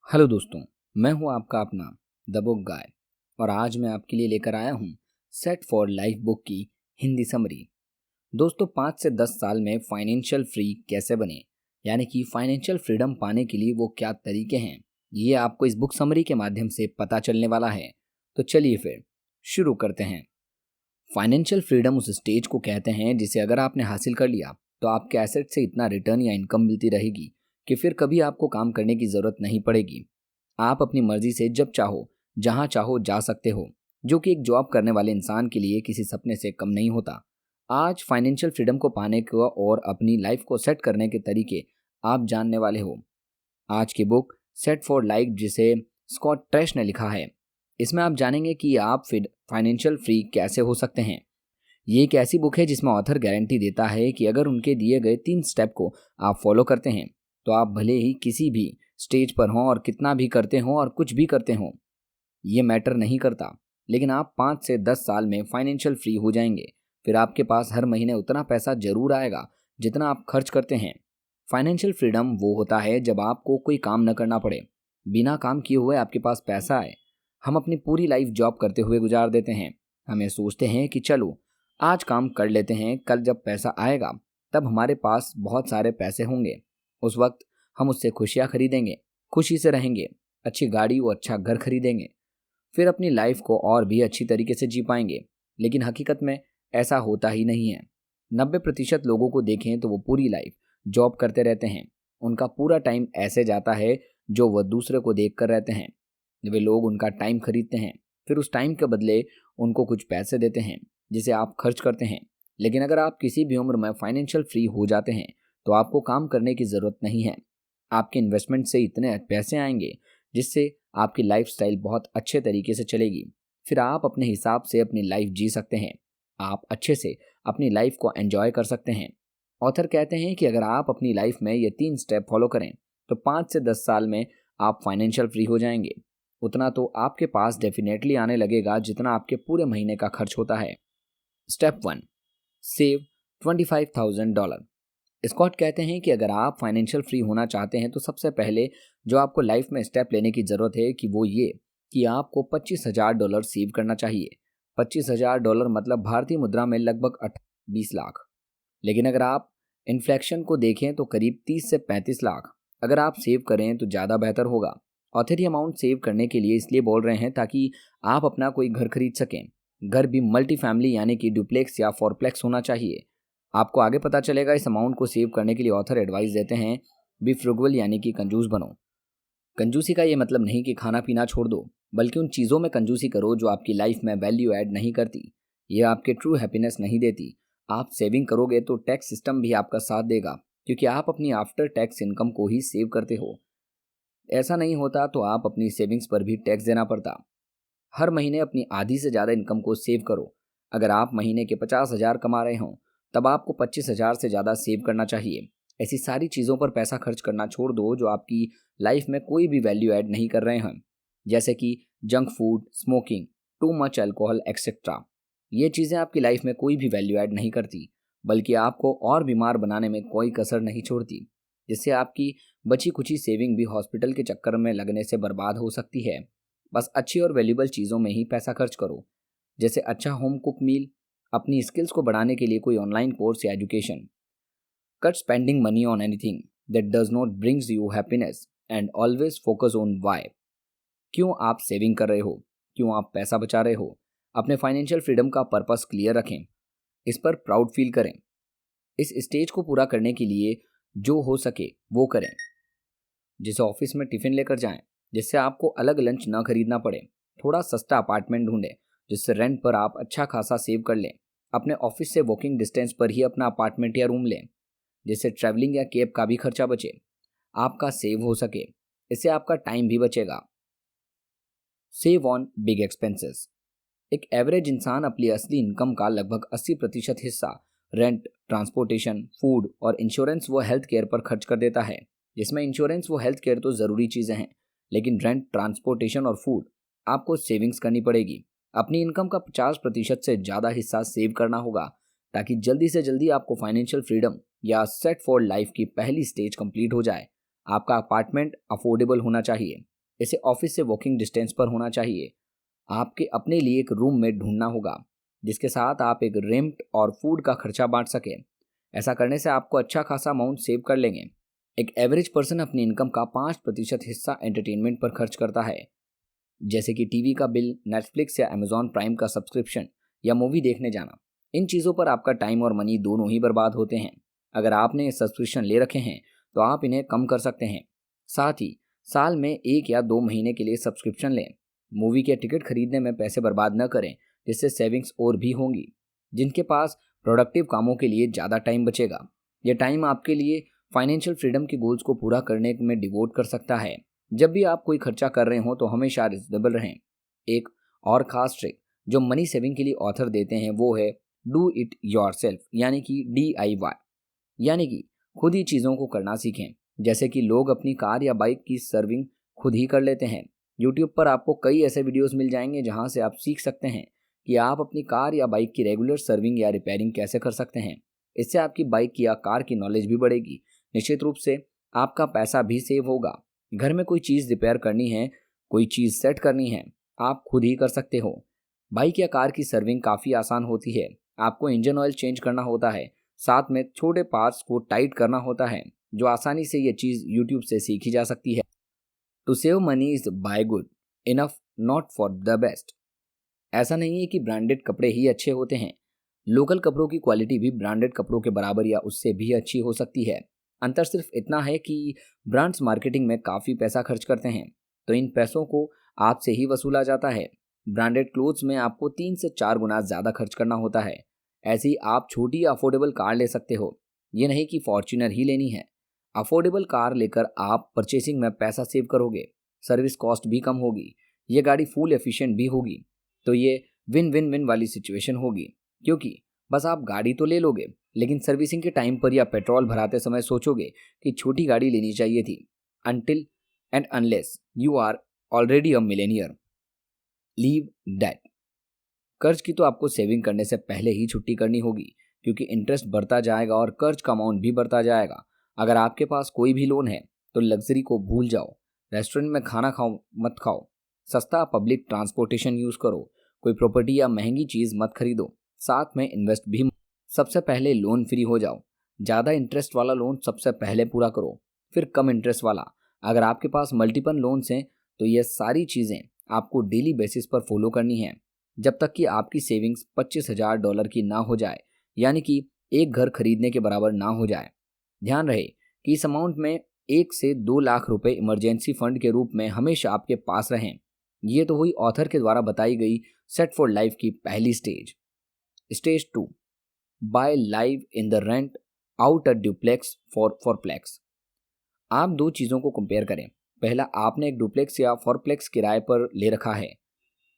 Hello दोस्तों, मैं हूं आपका अपना द बुक गाय और आज मैं आपके लिए लेकर आया हूं सेट फॉर लाइफ बुक की हिंदी समरी। दोस्तों, 5 से 10 साल में फाइनेंशियल फ्री कैसे बने, यानी कि फाइनेंशियल फ्रीडम पाने के लिए वो क्या तरीके हैं, ये आपको इस बुक समरी के माध्यम से पता चलने वाला है। तो चलिए फिर शुरू करते हैं। फाइनेंशियल फ्रीडम उस स्टेज को कहते हैं जिसे अगर आपने हासिल कर लिया तो आपके एसेट से इतना रिटर्न या इनकम मिलती रहेगी कि फिर कभी आपको काम करने की ज़रूरत नहीं पड़ेगी। आप अपनी मर्जी से जब चाहो जहां चाहो जा सकते हो, जो कि एक जॉब करने वाले इंसान के लिए किसी सपने से कम नहीं होता। आज फाइनेंशियल फ्रीडम को पाने को और अपनी लाइफ को सेट करने के तरीके आप जानने वाले हो। आज की बुक सेट फॉर लाइफ, जिसे स्कॉट ट्रैश ने लिखा है, इसमें आप जानेंगे कि आप फिर फाइनेंशियल फ्री कैसे हो सकते हैं। ये एक ऐसी बुक है जिसमें ऑथर गारंटी देता है कि अगर उनके दिए गए 3 स्टेप को आप फॉलो करते हैं तो आप भले ही किसी भी स्टेज पर हों और कितना भी करते हों और कुछ भी करते हों, ये मैटर नहीं करता। लेकिन आप 5 से 10 साल में फाइनेंशियल फ्री हो जाएंगे। फिर आपके पास हर महीने उतना पैसा जरूर आएगा जितना आप खर्च करते हैं। फाइनेंशियल फ्रीडम वो होता है जब आपको कोई काम न करना पड़े, बिना काम किए हुए आपके पास पैसा आए। हम अपनी पूरी लाइफ जॉब करते हुए गुजार देते हैं। हमें सोचते हैं कि चलो आज काम कर लेते हैं, कल जब पैसा आएगा तब हमारे पास बहुत सारे पैसे होंगे। उस वक्त हम उससे खुशियाँ खरीदेंगे, खुशी से रहेंगे, अच्छी गाड़ी व अच्छा घर खरीदेंगे, फिर अपनी लाइफ को और भी अच्छी तरीके से जी पाएंगे। लेकिन हकीकत में ऐसा होता ही नहीं है। 90% लोगों को देखें तो वो पूरी लाइफ जॉब करते रहते हैं। उनका पूरा टाइम ऐसे जाता है जो वह दूसरे को देख कर रहते हैं। वे लोग उनका टाइम खरीदते हैं, फिर उस टाइम के बदले उनको कुछ पैसे देते हैं जिसे आप खर्च करते हैं। लेकिन अगर आप किसी भी उम्र में फाइनेंशियल फ्री हो जाते हैं तो आपको काम करने की ज़रूरत नहीं है। आपके इन्वेस्टमेंट से इतने पैसे आएंगे जिससे आपकी लाइफस्टाइल बहुत अच्छे तरीके से चलेगी। फिर आप अपने हिसाब से अपनी लाइफ जी सकते हैं। आप अच्छे से अपनी लाइफ को एंजॉय कर सकते हैं। ऑथर कहते हैं कि अगर आप अपनी लाइफ में ये 3 स्टेप फॉलो करें तो 5 से 10 साल में आप फाइनेंशियल फ्री हो जाएंगे। उतना तो आपके पास डेफिनेटली आने लगेगा जितना आपके पूरे महीने का खर्च होता है। Step 1, save $25,000। स्कॉट कहते हैं कि अगर आप फाइनेंशियल फ्री होना चाहते हैं तो सबसे पहले जो आपको लाइफ में स्टेप लेने की ज़रूरत है कि वो ये कि आपको $25,000 सेव करना चाहिए। $25,000 मतलब भारतीय मुद्रा में लगभग 20 लाख। लेकिन अगर आप इन्फ्लेक्शन को देखें तो करीब 30 से 35 लाख अगर आप सेव करें तो ज़्यादा बेहतर होगा। ऑथर ये अमाउंट सेव करने के लिए इसलिए बोल रहे हैं ताकि आप अपना कोई घर खरीद सकें। घर भी मल्टी फैमिली यानी कि डुप्लेक्स या फोरप्लेक्स होना चाहिए। आपको आगे पता चलेगा। इस अमाउंट को सेव करने के लिए ऑथर एडवाइस देते हैं, बी फ्रुगल यानी कि कंजूस बनो। कंजूसी का ये मतलब नहीं कि खाना पीना छोड़ दो, बल्कि उन चीज़ों में कंजूसी करो जो आपकी लाइफ में वैल्यू ऐड नहीं करती। ये आपके ट्रू हैप्पीनेस नहीं देती। आप सेविंग करोगे तो टैक्स सिस्टम भी आपका साथ देगा, क्योंकि आप अपनी आफ्टर टैक्स इनकम को ही सेव करते हो। ऐसा नहीं होता तो आप अपनी सेविंग्स पर भी टैक्स देना पड़ता। हर महीने अपनी आधी से ज़्यादा इनकम को सेव करो। अगर आप महीने के 50,000 कमा रहे हों तब आपको 25,000 से ज़्यादा सेव करना चाहिए। ऐसी सारी चीज़ों पर पैसा खर्च करना छोड़ दो जो आपकी लाइफ में कोई भी वैल्यू ऐड नहीं कर रहे हैं, जैसे कि junk food, smoking, too much alcohol etcetera. ये चीज़ें आपकी लाइफ में कोई भी वैल्यू ऐड नहीं करती, बल्कि आपको और बीमार बनाने में कोई कसर नहीं छोड़ती, जिससे आपकी बची कुची सेविंग भी हॉस्पिटल के चक्कर में लगने से बर्बाद हो सकती है। बस अच्छी और वैल्यूबल चीज़ों में ही पैसा खर्च करो, जैसे अच्छा होम कुक मील, अपनी स्किल्स को बढ़ाने के लिए कोई ऑनलाइन कोर्स या education. Cut spending money on anything that does not brings you happiness and always focus on why. क्यों आप सेविंग कर रहे हो, क्यों आप पैसा बचा रहे हो। अपने फाइनेंशियल फ्रीडम का पर्पस क्लियर रखें, इस पर प्राउड फील करें। इस स्टेज को पूरा करने के लिए जो हो सके वो करें, जैसे ऑफिस में टिफिन लेकर जाएं जिससे आपको अलग लंच ना खरीदना पड़े। थोड़ा सस्ता अपार्टमेंट ढूंढें जिससे रेंट पर आप अच्छा खासा सेव कर लें। अपने ऑफिस से वॉकिंग डिस्टेंस पर ही अपना अपार्टमेंट या रूम लें जिससे ट्रैवलिंग या कैब का भी खर्चा बचे, आपका सेव हो सके। इससे आपका टाइम भी बचेगा। Save on big expenses. एक एवरेज इंसान अपनी असली इनकम का लगभग 80% हिस्सा रेंट, ट्रांसपोर्टेशन, फूड और इंश्योरेंस व हेल्थ केयर पर खर्च कर देता है। जिसमें इंश्योरेंस व हेल्थ केयर तो ज़रूरी चीज़ें हैं, लेकिन रेंट, ट्रांसपोर्टेशन और फूड आपको सेविंग्स करनी पड़ेगी। अपनी इनकम का 50% से ज़्यादा हिस्सा सेव करना होगा ताकि जल्दी से जल्दी आपको फाइनेंशियल फ्रीडम या सेट फॉर लाइफ की पहली स्टेज कंप्लीट हो जाए। आपका अपार्टमेंट अफोर्डेबल होना चाहिए। इसे ऑफिस से वॉकिंग डिस्टेंस पर होना चाहिए। आपके अपने लिए एक रूममेट ढूंढना होगा जिसके साथ आप एक रेंट और फूड का खर्चा बांट सकें। ऐसा करने से आपको अच्छा खासा अमाउंट सेव कर लेंगे। एक एवरेज पर्सन अपनी इनकम का 5% हिस्सा एंटरटेनमेंट पर खर्च करता है, जैसे कि टीवी का बिल, नेटफ्लिक्स या अमेजॉन प्राइम का सब्सक्रिप्शन या मूवी देखने जाना। इन चीज़ों पर आपका टाइम और मनी दोनों ही बर्बाद होते हैं। अगर आपने ये सब्सक्रिप्शन ले रखे हैं तो आप इन्हें कम कर सकते हैं। साथ ही साल में 1 या 2 महीने के लिए सब्सक्रिप्शन लें। मूवी के टिकट खरीदने में पैसे बर्बाद न करें, जिससे सेविंग्स और भी होंगी। जिनके पास प्रोडक्टिव कामों के लिए ज़्यादा टाइम बचेगा, यह टाइम आपके लिए फाइनेंशियल फ्रीडम के गोल्स को पूरा करने में डिवोट कर सकता है। जब भी आप कोई खर्चा कर रहे हो तो हमेशा रिजनेबल रहें। एक और खास ट्रिक जो मनी सेविंग के लिए ऑथर देते हैं वो है डू इट योरसेल्फ, यानी कि DIY, यानी कि खुद ही चीज़ों को करना सीखें। जैसे कि लोग अपनी कार या बाइक की सर्विंग खुद ही कर लेते हैं। यूट्यूब पर आपको कई ऐसे वीडियोस मिल जाएंगे जहां से आप सीख सकते हैं कि आप अपनी कार या बाइक की रेगुलर सर्विंग या रिपेयरिंग कैसे कर सकते हैं। इससे आपकी बाइक या कार की नॉलेज भी बढ़ेगी। निश्चित रूप से आपका पैसा भी सेव होगा। घर में कोई चीज़ रिपेयर करनी है, कोई चीज़ सेट करनी है, आप खुद ही कर सकते हो। बाइक या कार की सर्विंग काफ़ी आसान होती है। आपको इंजन ऑयल चेंज करना होता है, साथ में छोटे पार्ट्स को टाइट करना होता है, जो आसानी से ये चीज़ यूट्यूब से सीखी जा सकती है। To save money is buy good enough not for the best. ऐसा नहीं है कि ब्रांडेड कपड़े ही अच्छे होते हैं। लोकल कपड़ों की क्वालिटी भी ब्रांडेड कपड़ों के बराबर या उससे भी अच्छी हो सकती है। अंतर सिर्फ इतना है कि ब्रांड्स मार्केटिंग में काफ़ी पैसा खर्च करते हैं, तो इन पैसों को आपसे ही वसूला जाता है। ब्रांडेड क्लोथ्स में आपको 3 से 4 गुना ज़्यादा खर्च करना होता है। ऐसे ही आप छोटी अफोर्डेबल कार ले सकते हो, ये नहीं कि फॉर्च्यूनर ही लेनी है। अफोर्डेबल कार लेकर आप परचेसिंग में पैसा सेव करोगे, सर्विस कॉस्ट भी कम होगी, ये गाड़ी फुल एफिशिएंट भी होगी। तो ये विन विन विन वाली सिचुएशन होगी, क्योंकि बस आप गाड़ी तो ले लोगे लेकिन सर्विसिंग के टाइम पर या पेट्रोल भराते समय सोचोगे कि छोटी गाड़ी लेनी चाहिए थी। Until and unless you are already a millionaire, leave that. कर्ज की तो आपको सेविंग करने से पहले ही छुट्टी करनी होगी, क्योंकि इंटरेस्ट बढ़ता जाएगा और कर्ज का अमाउंट भी बढ़ता जाएगा। अगर आपके पास कोई भी लोन है तो लग्जरी को भूल जाओ। रेस्टोरेंट में खाना खाओ मत खाओ, सस्ता पब्लिक ट्रांसपोर्टेशन यूज़ करो, कोई प्रॉपर्टी या महंगी चीज़ मत खरीदो, साथ में इन्वेस्ट भी। सबसे पहले लोन फ्री हो जाओ। ज़्यादा इंटरेस्ट वाला लोन सबसे पहले पूरा करो, फिर कम इंटरेस्ट वाला। अगर आपके पास मल्टीपल लोन्स हैं तो ये सारी चीज़ें आपको डेली बेसिस पर फॉलो करनी है, जब तक कि आपकी सेविंग्स $25,000 की ना हो जाए, यानी कि एक घर खरीदने के बराबर ना हो जाए। ध्यान रहे कि इस अमाउंट में 1 से 2 लाख रुपए इमरजेंसी फंड के रूप में हमेशा आपके पास रहें। ये तो हुई ऑथर के द्वारा बताई गई सेट फॉर लाइफ की पहली stage. Stage 2, buy live in the rent out a duplex fourplex. आप दो चीज़ों को कंपेयर करें। पहला, आपने एक डुप्लेक्स या फोरप्लेक्स किराए पर ले रखा है।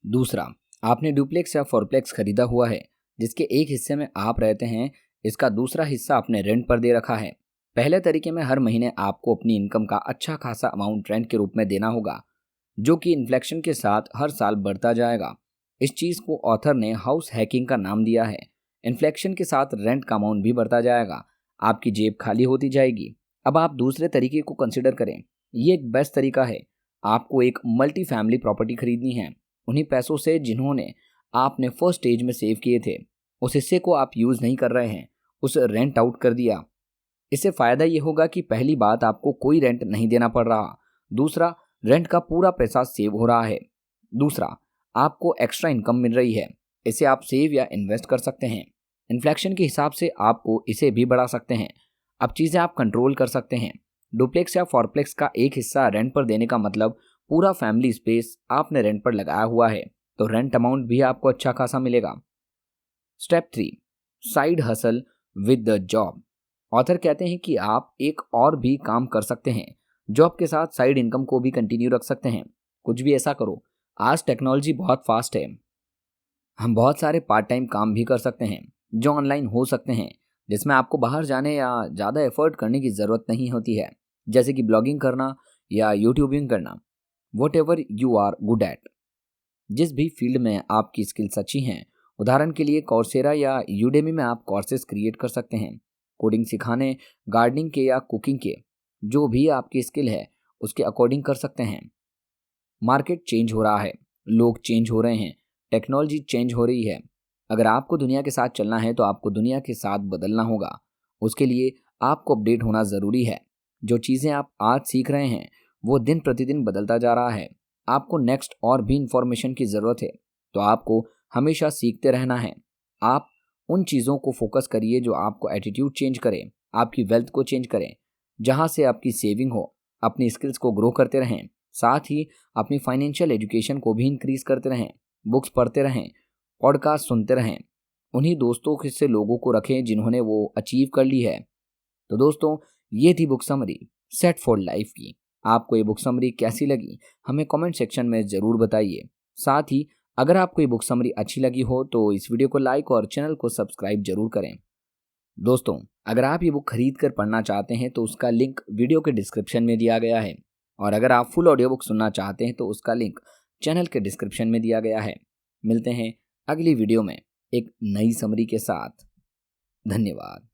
दूसरा, आपने डुप्लेक्स या फोरप्लेक्स खरीदा हुआ है जिसके एक हिस्से में आप रहते हैं, इसका दूसरा हिस्सा आपने रेंट पर दे रखा है। पहले तरीके में हर महीने आपको अपनी इनकम का अच्छा खासा अमाउंट रेंट के रूप में देना होगा, जो कि इन्फ्लेक्शन के साथ हर साल बढ़ता जाएगा। इस चीज़ को ऑथर ने हाउस हैकिंग का नाम दिया है। इन्फ्लेक्शन के साथ रेंट का अमाउंट भी बढ़ता जाएगा, आपकी जेब खाली होती जाएगी। अब आप दूसरे तरीके को कंसिडर करें। ये एक बेस्ट तरीका है। आपको एक मल्टी फैमिली प्रॉपर्टी खरीदनी है। उन्हीं पैसों से जिन्होंने आपने फर्स्ट स्टेज में सेव किए थे, उस हिस्से को आप यूज़ नहीं कर रहे हैं, उस रेंट आउट कर दिया। इससे फ़ायदा ये होगा कि पहली बात, आपको कोई रेंट नहीं देना पड़ रहा। दूसरा, रेंट का पूरा पैसा सेव हो रहा है। दूसरा, आपको एक्स्ट्रा इनकम मिल रही है। इसे आप सेव या इन्वेस्ट कर सकते हैं। इन्फ्लेक्शन के हिसाब से आपको इसे भी बढ़ा सकते हैं। अब चीज़ें आप कंट्रोल कर सकते हैं। डुप्लेक्स या फोरप्लेक्स का एक हिस्सा रेंट पर देने का मतलब पूरा फैमिली स्पेस आपने रेंट पर लगाया हुआ है, तो रेंट अमाउंट भी आपको अच्छा खासा मिलेगा। Step 3, side hustle with the job. Author कहते हैं कि आप एक और भी काम कर सकते हैं। जॉब के साथ साइड इनकम को भी कंटिन्यू रख सकते हैं। कुछ भी ऐसा करो, आज टेक्नोलॉजी बहुत फास्ट है। हम बहुत सारे पार्ट टाइम काम भी कर सकते हैं जो ऑनलाइन हो सकते हैं, जिसमें आपको बाहर जाने या ज़्यादा एफर्ट करने की ज़रूरत नहीं होती है, जैसे कि ब्लॉगिंग करना या यूट्यूबिंग करना। Whatever you are good at, जिस भी फील्ड में आपकी स्किल्स अच्छी हैं। उदाहरण के लिए कौरसेरा या यूडेमी में आप कोर्सेज क्रिएट कर सकते हैं, कोडिंग सिखाने, गार्डनिंग के या कुकिंग के। जो भी आपकी स्किल है उसके अकॉर्डिंग कर सकते हैं। मार्केट चेंज हो रहा है, लोग चेंज हो रहे हैं, टेक्नोलॉजी चेंज हो रही है। अगर आपको दुनिया के साथ चलना है तो आपको दुनिया के साथ बदलना होगा। उसके लिए आपको अपडेट होना ज़रूरी है। जो चीज़ें आप आज सीख रहे हैं वो दिन प्रतिदिन बदलता जा रहा है। आपको नेक्स्ट और भी इंफॉर्मेशन की ज़रूरत है, तो आपको हमेशा सीखते रहना है। आप उन चीज़ों को फोकस करिए जो आपको एटीट्यूड चेंज करें, आपकी वेल्थ को चेंज करें, जहाँ से आपकी सेविंग हो। अपनी स्किल्स को ग्रो करते रहें, साथ ही अपनी फाइनेंशियल एजुकेशन को भी इंक्रीज करते रहें। बुक्स पढ़ते रहें, पॉडकास्ट सुनते रहें, उन्हीं दोस्तों से लोगों को रखें जिन्होंने वो अचीव कर ली है। तो दोस्तों, ये थी book summary set for life की। आपको ये बुक समरी कैसी लगी हमें कमेंट सेक्शन में ज़रूर बताइए। साथ ही अगर आपको ये बुक समरी अच्छी लगी हो तो इस वीडियो को लाइक और चैनल को सब्सक्राइब जरूर करें। दोस्तों, अगर आप ये बुक खरीद कर पढ़ना चाहते हैं तो उसका लिंक वीडियो के डिस्क्रिप्शन में दिया गया है, और अगर आप फुल ऑडियो बुक सुनना चाहते हैं तो उसका लिंक चैनल के डिस्क्रिप्शन में दिया गया है। मिलते हैं अगली वीडियो में एक नई समरी के साथ। धन्यवाद।